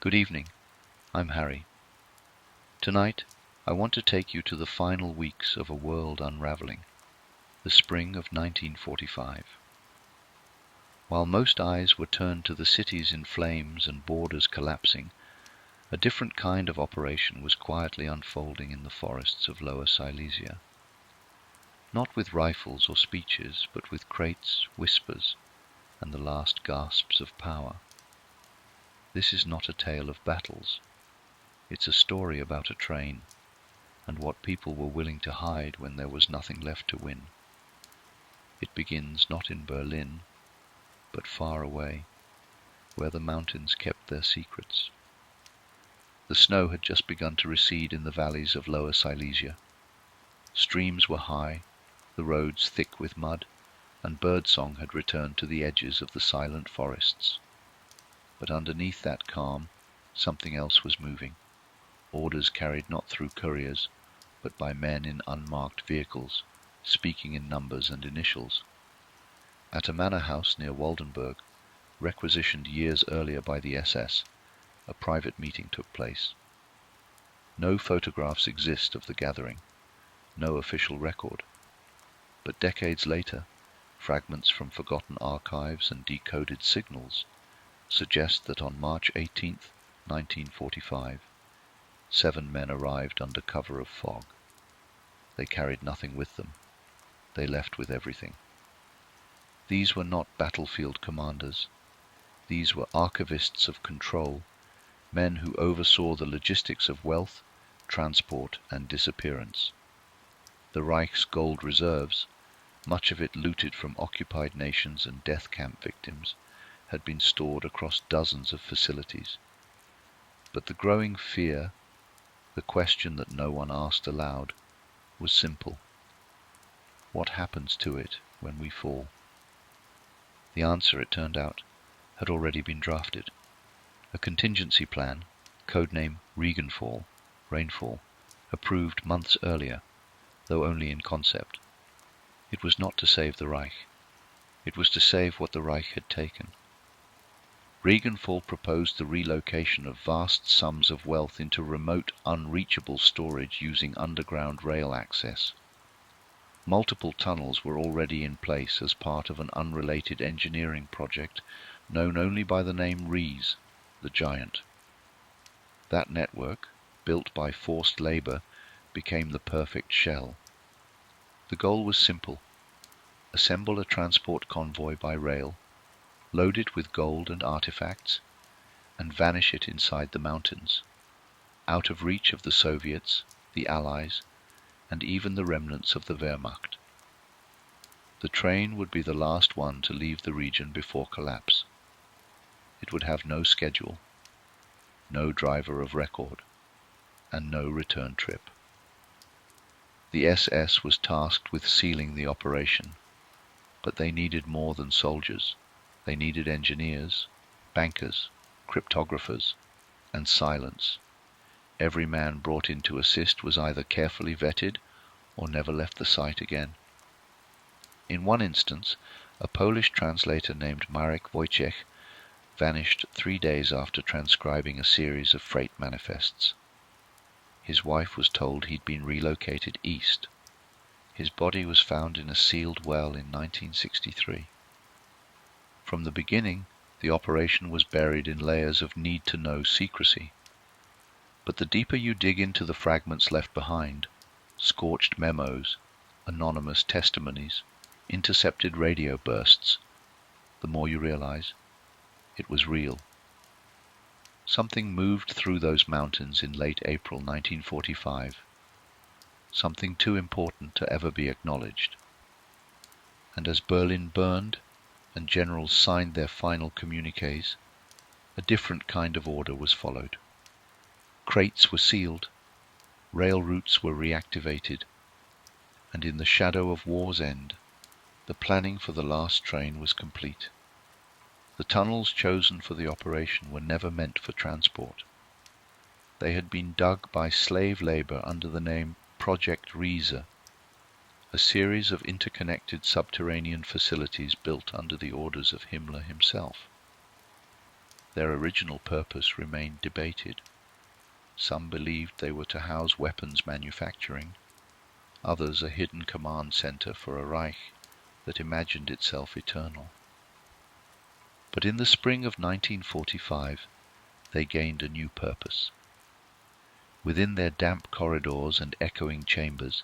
Good evening, I'm Harry. Tonight, I want to take you to the final weeks of a world unraveling, the spring of 1945. While most eyes were turned to the cities in flames and borders collapsing, a different kind of operation was quietly unfolding in the forests of Lower Silesia. Not with rifles or speeches, but with crates, whispers, and the last gasps of power. This is not a tale of battles. It's a story about a train, and what people were willing to hide when there was nothing left to win. It begins not in Berlin, but far away, where the mountains kept their secrets. The snow had just begun to recede in the valleys of Lower Silesia. Streams were high, the roads thick with mud, and birdsong had returned to the edges of the silent forests. But underneath that calm, something else was moving, orders carried not through couriers, but by men in unmarked vehicles, speaking in numbers and initials. At a manor house near Waldenburg, requisitioned years earlier by the SS, a private meeting took place. No photographs exist of the gathering, no official record. But decades later, fragments from forgotten archives and decoded signals suggest that on March 18, 1945, 7 men arrived under cover of fog. They carried nothing with them. They left with everything. These were not battlefield commanders. These were archivists of control, men who oversaw the logistics of wealth, transport, and disappearance. The Reich's gold reserves, much of it looted from occupied nations and death camp victims, had been stored across dozens of facilities. But the growing fear, the question that no one asked aloud, was simple. What happens to it when we fall? The answer, it turned out, had already been drafted. A contingency plan, codename Regenfall, rainfall, approved months earlier, though only in concept. It was not to save the Reich. It was to save what the Reich had taken. Regenfall proposed the relocation of vast sums of wealth into remote, unreachable storage using underground rail access. Multiple tunnels were already in place as part of an unrelated engineering project known only by the name Rees, the Giant. That network, built by forced labor, became the perfect shell. The goal was simple: assemble a transport convoy by rail, load it with gold and artifacts, and vanish it inside the mountains, out of reach of the Soviets, the Allies, and even the remnants of the Wehrmacht. The train would be the last one to leave the region before collapse. It would have no schedule, no driver of record, and no return trip. The SS was tasked with sealing the operation, but they needed more than soldiers. They needed engineers, bankers, cryptographers, and silence. Every man brought in to assist was either carefully vetted or never left the site again. In one instance, a Polish translator named Marek Wojciech vanished 3 days after transcribing a series of freight manifests. His wife was told he'd been relocated east. His body was found in a sealed well in 1963. From the beginning, the operation was buried in layers of need-to-know secrecy. But the deeper you dig into the fragments left behind, scorched memos, anonymous testimonies, intercepted radio bursts, the more you realize it was real. Something moved through those mountains in late April 1945, something too important to ever be acknowledged. And as Berlin burned and generals signed their final communiques, a different kind of order was followed. Crates were sealed, rail routes were reactivated, and in the shadow of war's end, the planning for the last train was complete. The tunnels chosen for the operation were never meant for transport. They had been dug by slave labor under the name Project Riese, a series of interconnected subterranean facilities built under the orders of Himmler himself. Their original purpose remained debated. Some believed they were to house weapons manufacturing, others a hidden command center for a reich that imagined itself eternal. But in the spring of 1945, they gained a new purpose. Within their damp corridors and echoing chambers,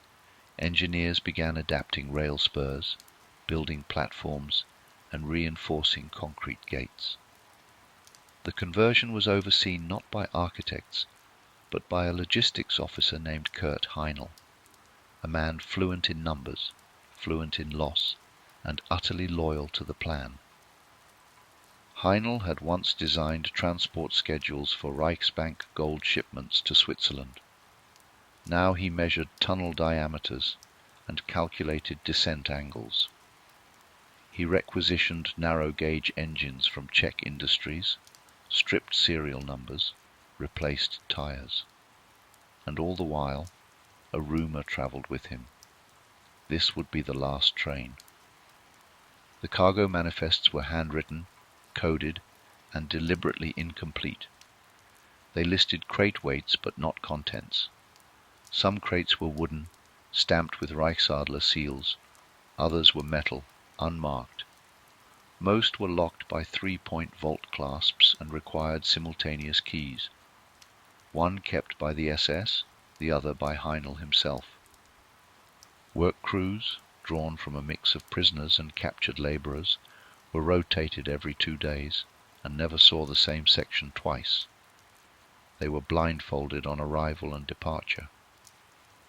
engineers began adapting rail spurs, building platforms, and reinforcing concrete gates. The conversion was overseen not by architects, but by a logistics officer named Kurt Heinl, a man fluent in numbers, fluent in loss, and utterly loyal to the plan. Heinl had once designed transport schedules for Reichsbank gold shipments to Switzerland. Now he measured tunnel diameters and calculated descent angles. He requisitioned narrow-gauge engines from Czech industries, stripped serial numbers, replaced tires. And all the while, a rumor traveled with him. This would be the last train. The cargo manifests were handwritten, coded, and deliberately incomplete. They listed crate weights but not contents. Some crates were wooden, stamped with Reichsadler seals. Others were metal, unmarked. Most were locked by 3-point vault clasps and required simultaneous keys. One kept by the SS, the other by Heinl himself. Work crews, drawn from a mix of prisoners and captured laborers, were rotated every 2 days and never saw the same section twice. They were blindfolded on arrival and departure.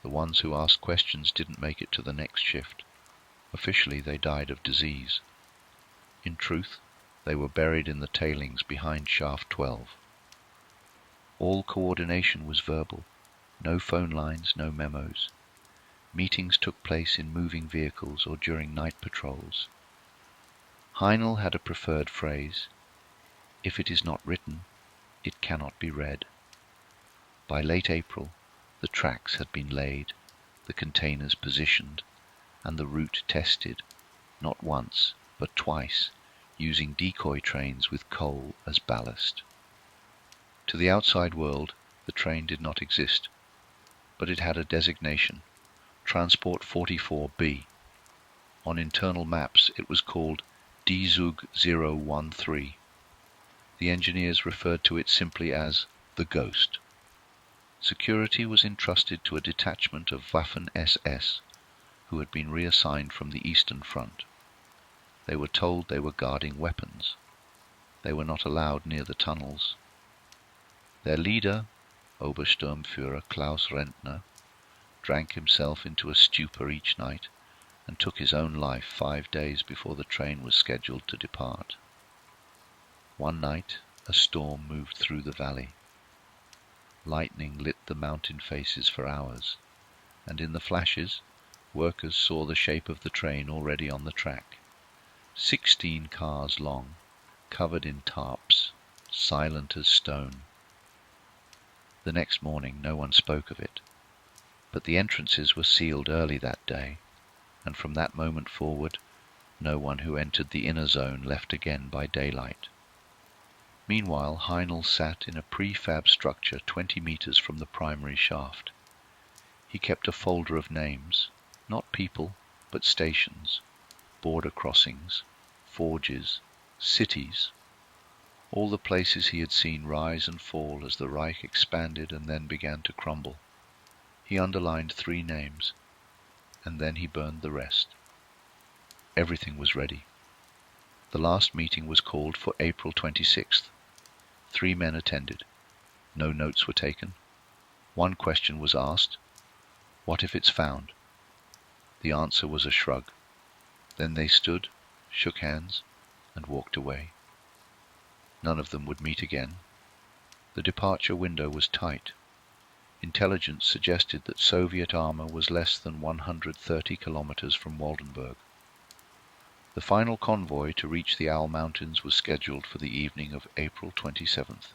The ones who asked questions didn't make it to the next shift. Officially, they died of disease. In truth, they were buried in the tailings behind Shaft 12. All coordination was verbal. No phone lines, no memos. Meetings took place in moving vehicles or during night patrols. Heinl had a preferred phrase: "If it is not written, it cannot be read." By late April, the tracks had been laid, the containers positioned, and the route tested, not once, but twice, using decoy trains with coal as ballast. To the outside world, the train did not exist, but it had a designation, Transport 44B. On internal maps, it was called D-Zug 013. The engineers referred to it simply as the Ghost. Security was entrusted to a detachment of Waffen-SS, who had been reassigned from the Eastern Front. They were told they were guarding weapons. They were not allowed near the tunnels. Their leader, Obersturmführer Klaus Rentner, drank himself into a stupor each night and took his own life 5 days before the train was scheduled to depart. One night, a storm moved through the valley. Lightning lit the mountain faces for hours, and in the flashes, workers saw the shape of the train already on the track. 16 cars long, covered in tarps, silent as stone. The next morning no one spoke of it, but the entrances were sealed early that day, and from that moment forward, no one who entered the inner zone left again by daylight. Meanwhile, Heinl sat in a prefab structure 20 meters from the primary shaft. He kept a folder of names, not people, but stations, border crossings, forges, cities, all the places he had seen rise and fall as the Reich expanded and then began to crumble. He underlined 3 names, and then he burned the rest. Everything was ready. The last meeting was called for April 26th. 3 men attended. No notes were taken. One question was asked: "What if it's found?" The answer was a shrug. Then they stood, shook hands, and walked away. None of them would meet again. The departure window was tight. Intelligence suggested that Soviet armor was less than 130 kilometers from Waldenburg. The final convoy to reach the Owl Mountains was scheduled for the evening of April 27th.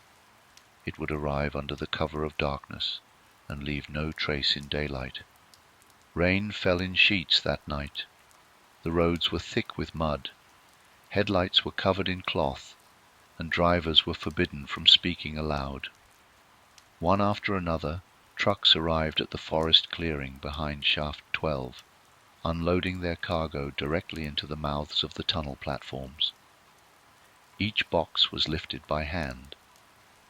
It would arrive under the cover of darkness and leave no trace in daylight. Rain fell in sheets that night. The roads were thick with mud. Headlights were covered in cloth, and drivers were forbidden from speaking aloud. One after another, trucks arrived at the forest clearing behind Shaft 12, unloading their cargo directly into the mouths of the tunnel platforms. Each box was lifted by hand.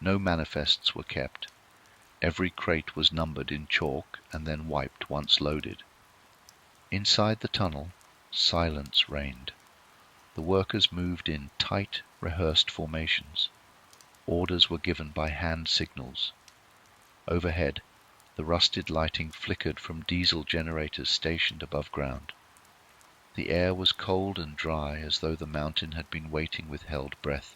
No manifests were kept. Every crate was numbered in chalk and then wiped once loaded. Inside the tunnel, silence reigned. The workers moved in tight, rehearsed formations. Orders were given by hand signals. Overhead, the rusted lighting flickered from diesel generators stationed above ground. The air was cold and dry, as though the mountain had been waiting with held breath.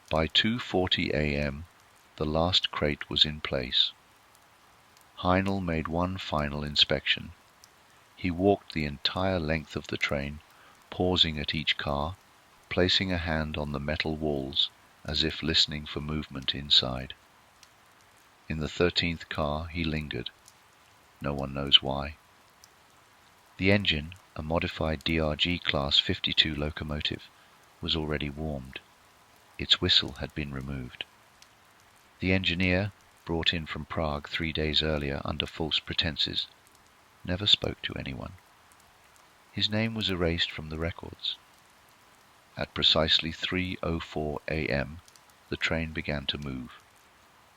By 2:40 a.m., the last crate was in place. Heinl made one final inspection. He walked the entire length of the train, pausing at each car, placing a hand on the metal walls as if listening for movement inside. In the 13th car he lingered. No one knows why. The engine, a modified DRG Class 52 locomotive, was already warmed. Its whistle had been removed. The engineer, brought in from Prague 3 days earlier under false pretenses, never spoke to anyone. His name was erased from the records. At precisely 3:04 a.m., the train began to move.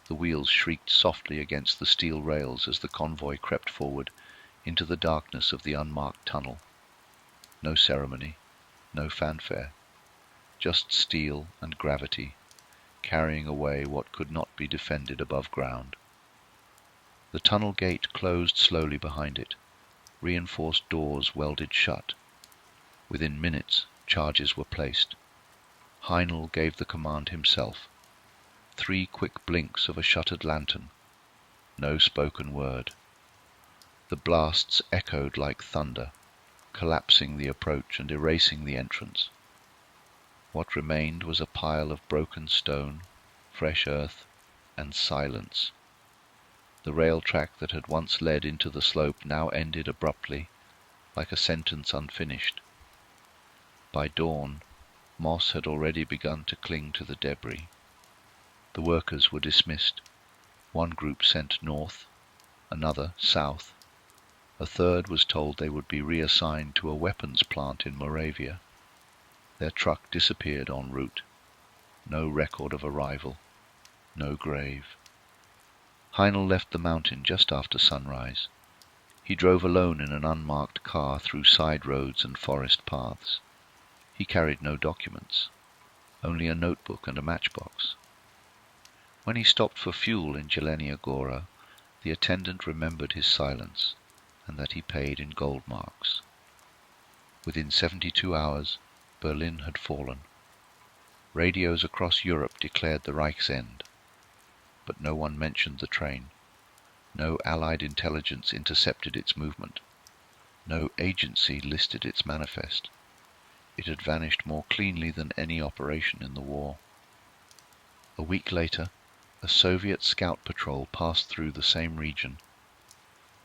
The wheels shrieked softly against the steel rails as the convoy crept forward into the darkness of the unmarked tunnel. No ceremony, no fanfare, just steel and gravity, carrying away what could not be defended above ground. The tunnel gate closed slowly behind it. Reinforced doors welded shut. Within minutes, charges were placed. Heinl gave the command himself. 3 quick blinks of a shuttered lantern. No spoken word. The blasts echoed like thunder, collapsing the approach and erasing the entrance. What remained was a pile of broken stone, fresh earth, and silence. The rail track that had once led into the slope now ended abruptly, like a sentence unfinished. By dawn, moss had already begun to cling to the debris. The workers were dismissed. One group sent north, another south. A third was told they would be reassigned to a weapons plant in Moravia. Their truck disappeared en route. No record of arrival, no grave. Heinl left the mountain just after sunrise. He drove alone in an unmarked car through side roads and forest paths. He carried no documents, only a notebook and a matchbox. When he stopped for fuel in Jelenia Gora, the attendant remembered his silence and that he paid in gold marks. Within 72 hours, Berlin had fallen. Radios across Europe declared the Reich's end, but no one mentioned the train. No Allied intelligence intercepted its movement. No agency listed its manifest. It had vanished more cleanly than any operation in the war. A week later, a Soviet scout patrol passed through the same region.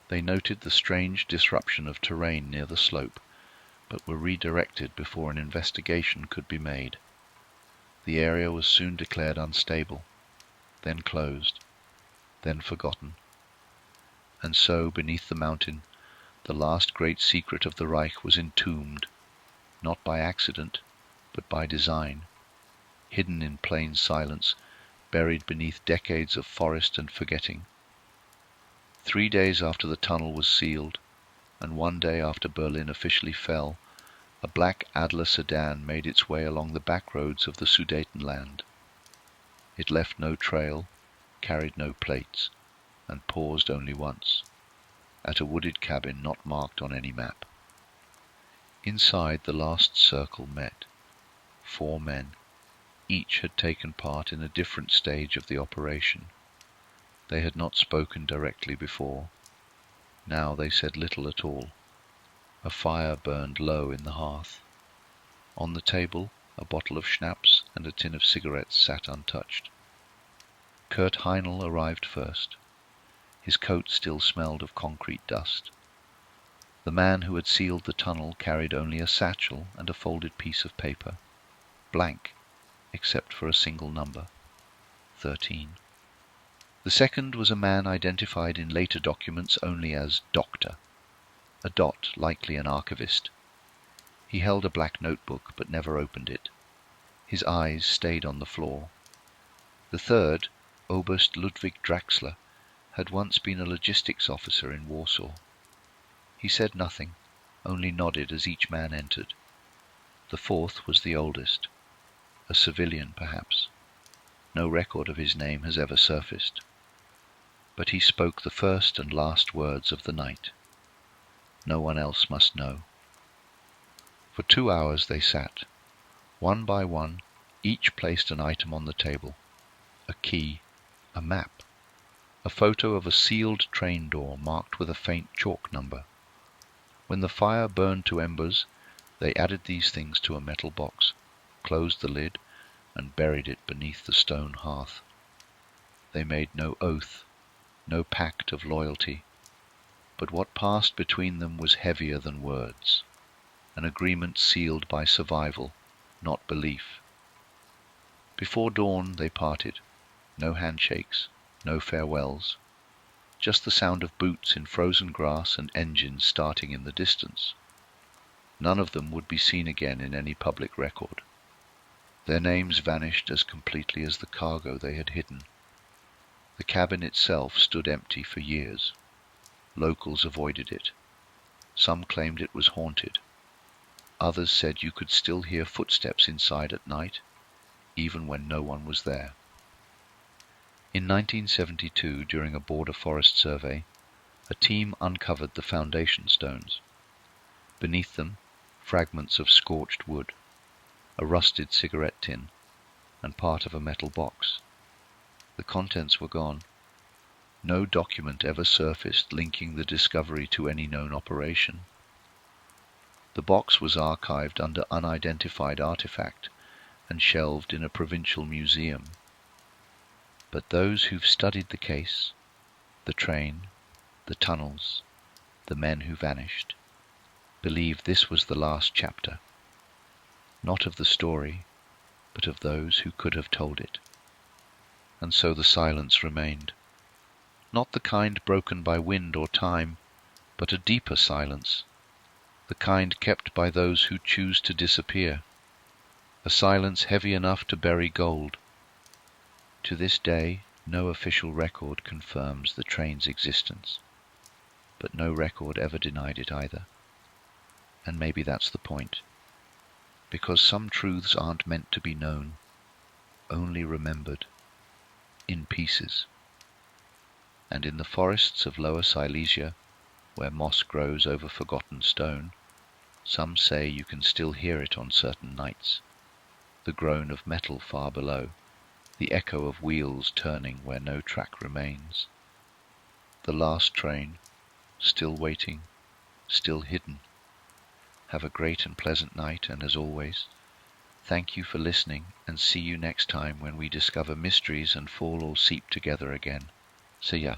They noted the strange disruption of terrain near the slope, but were redirected before an investigation could be made. The area was soon declared unstable, then closed, then forgotten. And so, beneath the mountain, the last great secret of the Reich was entombed, not by accident, but by design, hidden in plain silence, buried beneath decades of forest and forgetting. 3 days after the tunnel was sealed, and 1 day after Berlin officially fell, a black Adler sedan made its way along the back roads of the Sudetenland. It left no trail, carried no plates, and paused only once, at a wooded cabin not marked on any map. Inside, the last circle met. 4 men. Each had taken part in a different stage of the operation. They had not spoken directly before. Now they said little at all. A fire burned low in the hearth. On the table, a bottle of schnapps and a tin of cigarettes sat untouched. Kurt Heinl arrived first. His coat still smelled of concrete dust. The man who had sealed the tunnel carried only a satchel and a folded piece of paper. Blank. except for a single number, 13. The second was a man identified in later documents only as Doctor, a dot, likely an archivist. He held a black notebook but never opened it. His eyes stayed on the floor. The third, Oberst Ludwig Draxler, had once been a logistics officer in Warsaw. He said nothing, only nodded as each man entered. The fourth was the oldest, a civilian perhaps. No record of his name has ever surfaced. But he spoke the first and last words of the night. No one else must know. For 2 hours they sat. One by one, each placed an item on the table. A key, a map, a photo of a sealed train door marked with a faint chalk number. When the fire burned to embers, they added these things to a metal box, closed the lid, and buried it beneath the stone hearth. They made no oath, no pact of loyalty, but what passed between them was heavier than words, an agreement sealed by survival, not belief. Before dawn they parted. No handshakes, no farewells, just the sound of boots in frozen grass and engines starting in the distance. None of them would be seen again in any public record. Their names vanished as completely as the cargo they had hidden. The cabin itself stood empty for years. Locals avoided it. Some claimed it was haunted. Others said you could still hear footsteps inside at night, even when no one was there. In 1972, during a border forest survey, a team uncovered the foundation stones. Beneath them, fragments of scorched wood, a rusted cigarette tin, and part of a metal box. The contents were gone. No document ever surfaced linking the discovery to any known operation. The box was archived under unidentified artifact and shelved in a provincial museum. But those who've studied the case, the train, the tunnels, the men who vanished, believe this was the last chapter, not of the story, but of those who could have told it. And so the silence remained, not the kind broken by wind or time, but a deeper silence, the kind kept by those who choose to disappear, a silence heavy enough to bury gold. To this day, no official record confirms the train's existence, but no record ever denied it either. And maybe that's the point, because some truths aren't meant to be known, only remembered, in pieces. And in the forests of Lower Silesia, where moss grows over forgotten stone, some say you can still hear it on certain nights, the groan of metal far below, the echo of wheels turning where no track remains. The last train, still waiting, still hidden. Have a great and pleasant night, and as always, thank you for listening, and see you next time when we discover mysteries and fall all seep together again. See ya.